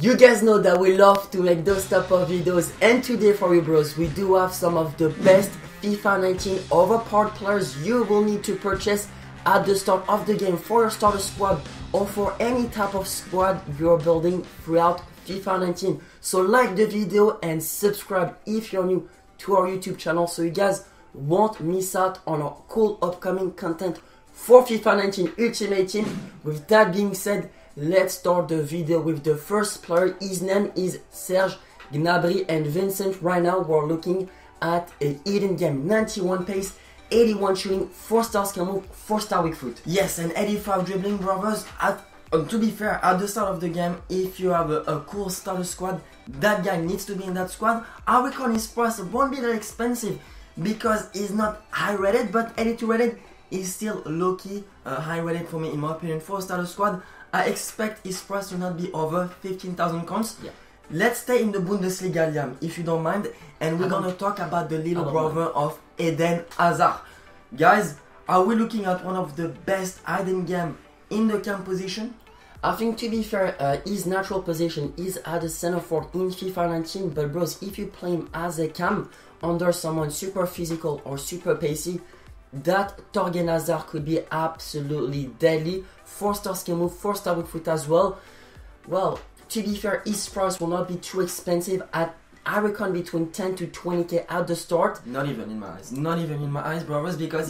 You guys know that we love to make those type of videos, and today for you bros, we do have some of the best FIFA 19 overpowered players you will need to purchase at the start of the game for your starter squad or for any type of squad you're building throughout FIFA 19. So like the video and subscribe if you're new to our YouTube channel so you guys won't miss out on our cool upcoming content for FIFA 19 Ultimate Team. With that being said, let's start the video with the first player. His name is Serge Gnabry, and Vincent. Right now we're looking at a hidden game. 91 pace, 81 shooting, 4-star skill move, 4-star weak foot. Yes, and 85 dribbling, brothers. To be fair, at the start of the game, if you have a cool starter squad, that guy needs to be in that squad. I reckon his price won't be that expensive because he's not high rated, but 82 rated is still low-key high rated for me in my opinion for starter squad. I expect his price to not be over 15,000 coins. Yeah. Let's stay in the Bundesliga, Liam, if you don't mind, and we're gonna talk about the little brother of Eden Hazard. Guys, are we looking at one of the best hidden game in the cam position? I think, to be fair, his natural position is at the center forward in FIFA 19, but bros, if you play him as a cam under someone super physical or super pacey, that Torgen Hazard could be absolutely deadly. 4-star skill move, 4-star weak foot as well. Well, to be fair, his price will not be too expensive at, I reckon, between 10 to 20k at the start. Not even in my eyes. Not even in my eyes, brothers, because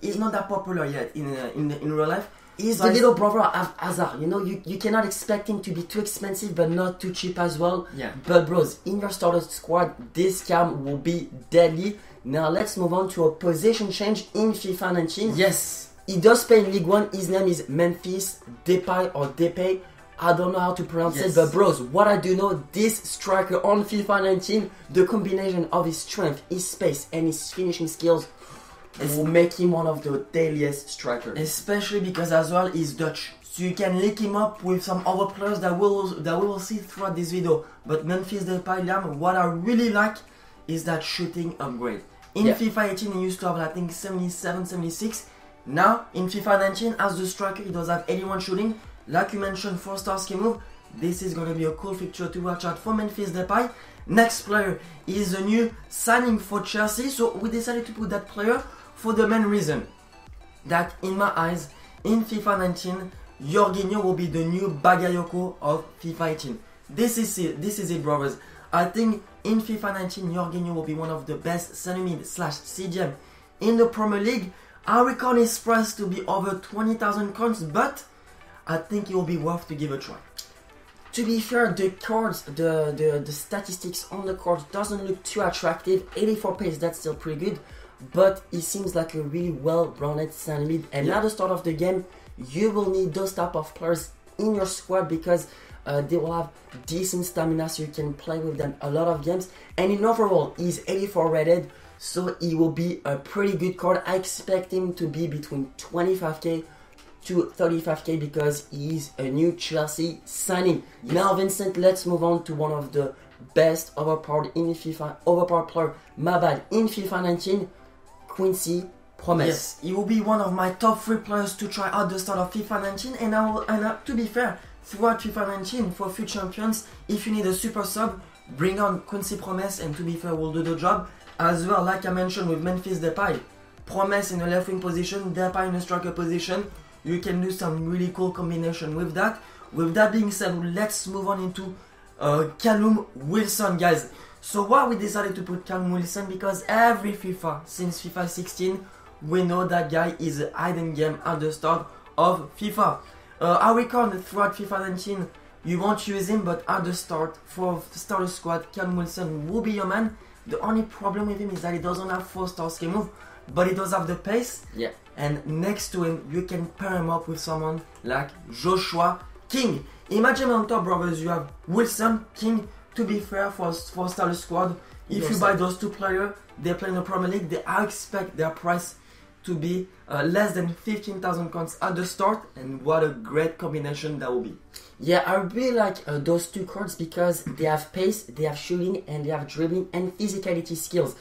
he's not that popular yet in real life. He's the little brother of Hazard. You know, you cannot expect him to be too expensive, but not too cheap as well. Yeah. But bros, in your starter squad, this cam will be deadly. Now let's move on to a position change in FIFA 19. Yes. He does play in League 1. His name is Memphis Depay or Depay. I don't know how to pronounce it, but bros, what I do know, this striker on FIFA 19, the combination of his strength, his space, and his finishing skills will make him one of the deadliest strikers. Especially because as well he's Dutch, so you can link him up with some other players that we will see throughout this video. But Memphis Depay, Liam, what I really like is that shooting upgrade. In FIFA 18 he used to have, I think, 77, 76. Now in FIFA 19 as the striker he does have 81 shooting. Like you mentioned, 4-star skill move. This is going to be a cool fixture to watch out for Memphis Depay. Next player is a new signing for Chelsea. So we decided to put that player for the main reason that in my eyes, in FIFA 19, Jorginho will be the new Bagayoko of FIFA 18. This is it, brothers. I think in FIFA 19, Jorginho will be one of the best center mid / CDM in the Premier League. I reckon his price to be over 20,000 coins, but I think it will be worth to give a try. To be fair, the cards, the statistics on the cards doesn't look too attractive. 84 pace, that's still pretty good, but he seems like a really well-rounded center mid. And at the start of the game, you will need those type of players in your squad because they will have decent stamina, so you can play with them a lot of games. And in overall, he's 84 rated, so he will be a pretty good card. I expect him to be between 25k to 35k because he's a new Chelsea signing. Now, Vincent, let's move on to one of the best overpowered player, my bad, in FIFA 19, Quincy Promes. Yes, he will be one of my top 3 players to try out the start of FIFA 19, and to be fair, throughout FIFA 19 for few champions, if you need a super sub, bring on Quincy Promes, and to be fair, we'll do the job. As well, like I mentioned with Memphis Depay, Promes in a left wing position, Depay in a striker position. You can do some really cool combination with that. With that being said, let's move on into Callum Wilson, guys. So why we decided to put Callum Wilson? Because every FIFA, since FIFA 16, we know that guy is a hidden game at the start of FIFA. I reckon throughout FIFA 19, you won't use him, but at the start, for starter squad, Callum Wilson will be your man. The only problem with him is that he doesn't have 4-star skill move, but he does have the pace. Yeah. And next to him, you can pair him up with someone like Joshua King. Imagine on top, brothers, you have Wilson, King. To be fair, for starter squad, if you buy those 2 players, they play in the Premier League, I expect their price to be less than 15,000 coins at the start, and what a great combination that will be. Yeah, I really like those 2 cards because they have pace, they have shooting, and they have dribbling and physicality skills.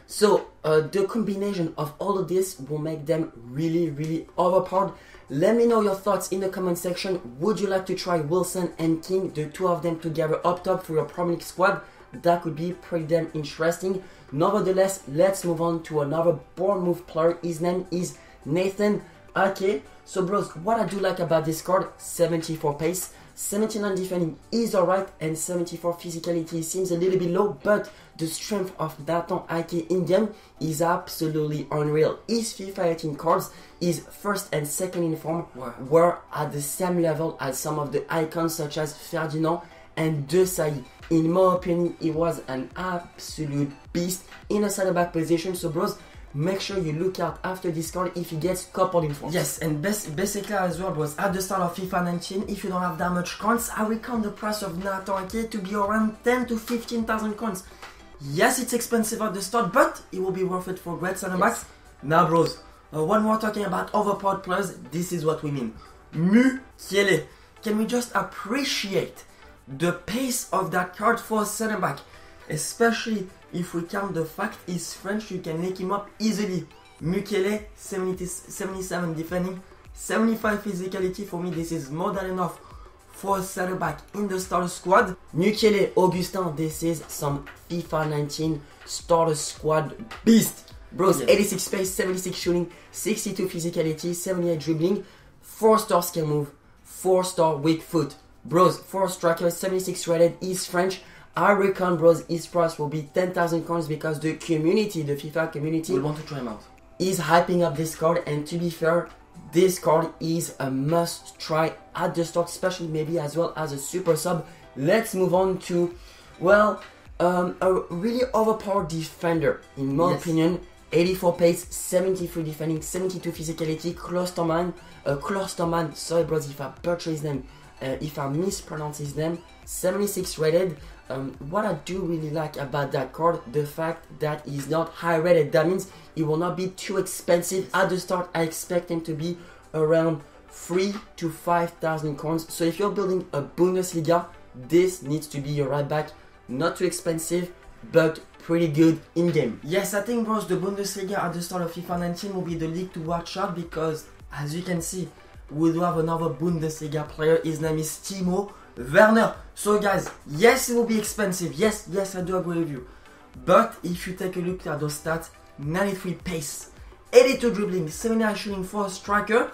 So the combination of all of this will make them really, really overpowered. Let me know your thoughts in the comment section. Would you like to try Wilson and King, the two of them together up top for your Premier League squad? That could be pretty damn interesting. Nevertheless, let's move on to another Bournemouth player. His name is Nathan Ake. So bros, what I do like about this card, 74 pace, 79 defending is alright, and 74 physicality seems a little bit low, but the strength of Nathan Ake in game is absolutely unreal. His FIFA 18 cards, his first and second in form, were at the same level as some of the icons such as Ferdinand and De Sailly. In my opinion, he was an absolute beast in a center back position. So bros, make sure you look out after this card if he gets coupled in force. Yes, and basically as well, bros, at the start of FIFA 19, if you don't have that much coins, I reckon the price of Nathan Ake to be around 10 to 15,000 coins. Yes, it's expensive at the start, but it will be worth it for great center backs. Now bros, when we're talking about overpowered players, this is what we mean. Mukiele. Can we just appreciate the pace of that card for a center back? Especially if we count the fact he's French, you can link him up easily. Mukiele, 77 defending, 75 physicality. For me, this is more than enough for a center back in the starter squad. Mukiele, Augustin, this is some FIFA 19 starter squad beast. Bros, 86 pace, 76 shooting, 62 physicality, 78 dribbling, 4-star skill move, 4-star weak foot. Bros, 4 striker, 76 rated, he's French. I reckon, bros, his price will be 10,000 coins because the community, the FIFA community, will want to try him out. Is hyping up this card, and to be fair, this card is a must try at the start, especially maybe as well as a super sub. Let's move on to, well, a really overpowered defender, in my opinion. 84 pace, 73 defending, 72 physicality, Klosterman, sorry bros if I butcher his name, if I mispronounce his name, 76 rated. What I do really like about that card, the fact that he's not high rated. That means it will not be too expensive at the start. I expect him to be around 3 to 5,000 coins. So if you're building a Bundesliga, this needs to be your right back. Not too expensive, but pretty good in game. Yes, I think bros, the Bundesliga at the start of FIFA 19 will be the league to watch out, because as you can see, we do have another Bundesliga player. His name is Timo Werner. So guys, yes, it will be expensive. Yes, I do agree with you. But if you take a look at those stats, 93 pace, 82 dribbling, 79 shooting for a striker.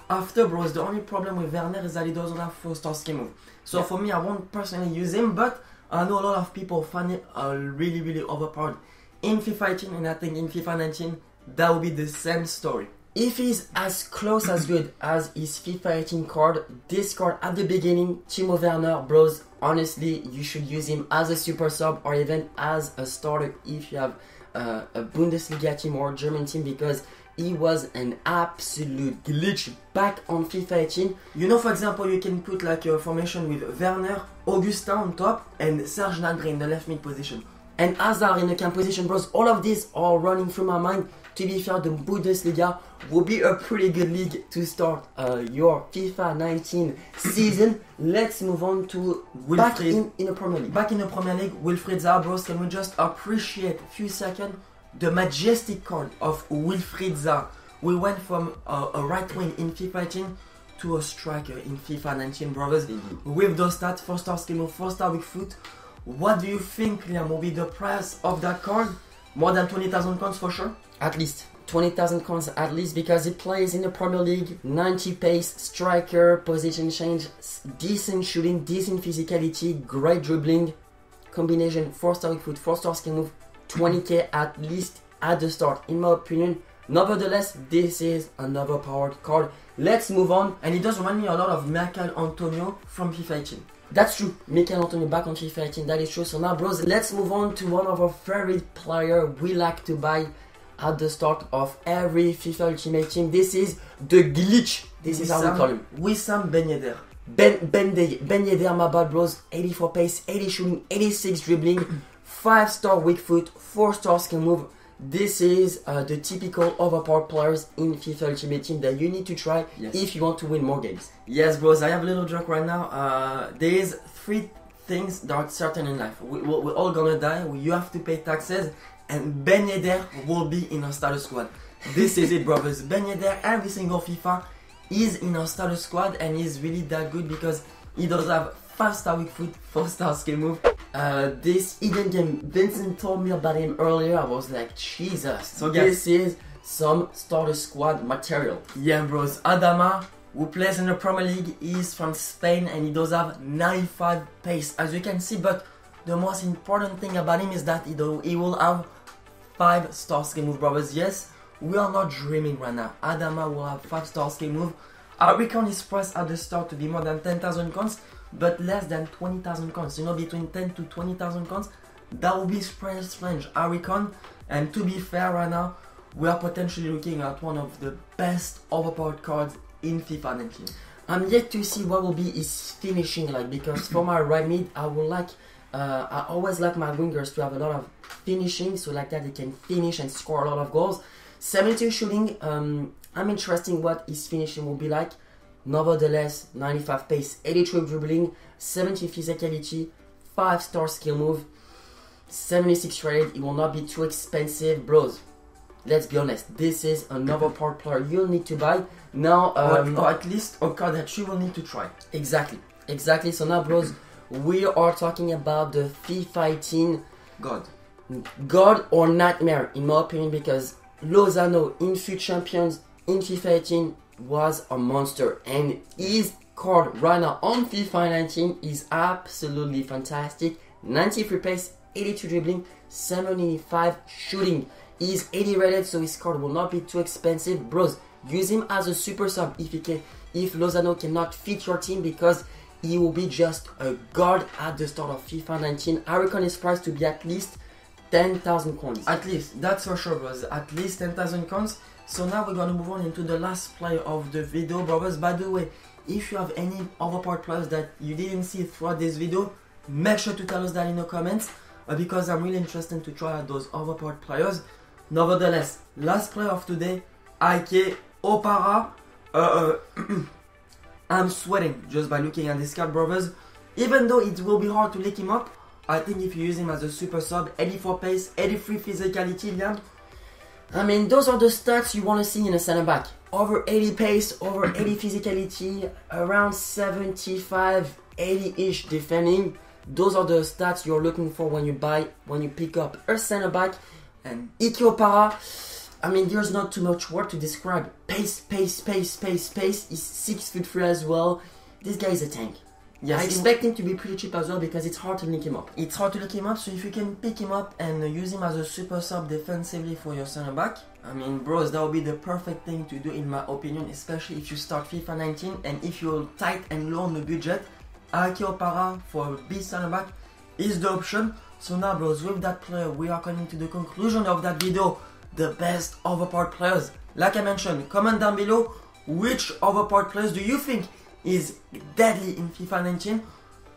After bros, the only problem with Werner is that he doesn't have 4-star skill move. So for me, I won't personally use him, but I know a lot of people find it really overpowered in FIFA 18, and I think in FIFA 19 that will be the same story. If he's as close as good as his FIFA 18 card, this card at the beginning, Timo Werner, bros, honestly, you should use him as a super sub or even as a starter if you have a Bundesliga team or German team, because he was an absolute glitch back on FIFA 18. You know, for example, you can put like a formation with Werner, Augustin on top, and Serge Gnabry in the left mid position. And Hazard in the camp position, bros. All of these are running through my mind. To be fair, the Bundesliga will be a pretty good league to start your FIFA 19 season. Let's move on to back in the Premier League. Back in the Premier League, Wilfried Zaha, bros. Can we just appreciate a few seconds the majestic card of Wilfried Zaha? We went from a right wing in FIFA 18 to a striker in FIFA 19, brothers. With those stats, 4-star skill move, 4-star weak foot. What do you think, Liam, will be the price of that card? More than 20,000 coins for sure? At least 20,000 coins at least, because he plays in the Premier League, 90 pace, striker, position change, decent shooting, decent physicality, great dribbling, combination, 4-star weak foot, 4-star skill move, 20k at least at the start, in my opinion. Nevertheless, this is another powered card. Let's move on. And it does remind me a lot of Michael Antonio from FIFA 18. That's true, Michael Antonio back on FIFA 18, that is true. So now bros, let's move on to one of our favorite players we like to buy at the start of every FIFA Ultimate Team. This is the glitch. This is how we call him. Wissam Ben Yedder. Ben Yedder, my bad bros. 84 pace, 80 shooting, 86 dribbling, 5-star weak foot, 4-star skill move. This is the typical overpowered players in FIFA Ultimate Team that you need to try if you want to win more games. Yes, bros, I have a little joke right now. There is 3 things that are certain in life. We're all gonna die. You have to pay taxes, and Ben Yedder will be in our starter squad. This is it, brothers. Ben Yedder, every single FIFA, is in our starter squad and he's really that good because he does have 5-star weak foot, 4-star skill move. This hidden game, Vincent told me about him earlier. I was like, Jesus. So this is some starter squad material. Yeah, bros. Adama, who plays in the Premier League, is from Spain and he does have 95 pace, as you can see. But the most important thing about him is that he will have 5-star skill move, brothers. Yes, we are not dreaming right now. Adama will have 5-star skill move. I reckon his price at the start to be more than 10,000 coins, but less than 20,000 coins. You know, between 10 to 20,000 coins. That will be strange, I reckon. And to be fair, right now, we are potentially looking at one of the best overpowered cards in FIFA 19. I'm yet to see what will be his finishing like, because for my right mid, I always like my wingers to have a lot of finishing, so like that they can finish and score a lot of goals. 72 shooting, I'm interested in what his finishing will be like. Nevertheless, 95 pace, 83 dribbling, 70 physicality, 5-star skill move, 76 rated. It will not be too expensive, bros. Let's be honest, this is another part player you'll need to buy now, or at least a card that you will need to try. Exactly. So now, bros, we are talking about the FIFA 18 God or nightmare, in my opinion, because Lozano in FUT Champions in FIFA 18 was a monster, and his card right now on FIFA 19 is absolutely fantastic. 93 pace, 82 dribbling, 75 shooting. He's 80 rated, so his card will not be too expensive. Bros, use him as a super sub if Lozano cannot fit your team, because he will be just a god at the start of FIFA 19. I reckon his price to be at least 10,000 coins. At least, that's for sure, bros. At least 10,000 coins. So now we're gonna move on into the last player of the video, brothers. By the way, if you have any overpowered players that you didn't see throughout this video, make sure to tell us that in the comments, because I'm really interested to try out those overpowered players. Nevertheless, last player of today, Ike Opara. I'm sweating just by looking at this card, brothers. Even though it will be hard to lick him up, I think if you use him as a super sub, 84 pace, 83 physicality, Liam, I mean, those are the stats you want to see in a center back. Over 80 pace, over 80 physicality, around 75, 80-ish defending. Those are the stats you're looking for when you pick up a center back. And Ike Opara, I mean, there's not too much word to describe. Pace. He's 6'3" as well. This guy is a tank. Yes, I expect him to be pretty cheap as well, because it's hard to link him up. So if you can pick him up and use him as a super sub defensively for your center back, I mean, bros, that would be the perfect thing to do in my opinion, especially if you start FIFA 19 and if you're tight and low on the budget. Ike Opara for a B center back is the option. So now, bros, with that player, we are coming to the conclusion of that video. The best overpowered players. Like I mentioned, comment down below which overpowered players do you think is deadly in FIFA 19.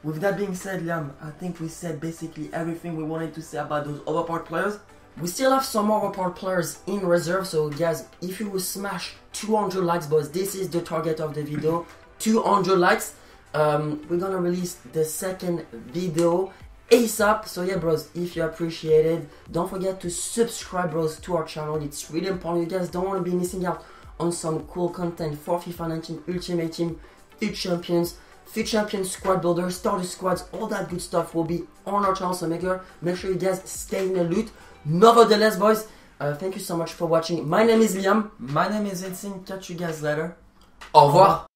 With that being said, Liam, I think we said basically everything we wanted to say about those overpowered players. We still have some overpowered players in reserve, so guys, if you will smash 200 likes, boys, this is the target of the video, 200 likes. We're gonna release the second video ASAP. So yeah, bros, if you appreciate it, don't forget to subscribe, bros, to our channel. It's really important. You guys don't want to be missing out on some cool content for FIFA 19 Ultimate Team, FUT Champions, Squad Builder, Starter Squads, all that good stuff will be on our channel. So make sure you guys stay in the loop. Nevertheless, boys, thank you so much for watching. My name is Liam. My name is Vincent. Catch you guys later. Au revoir.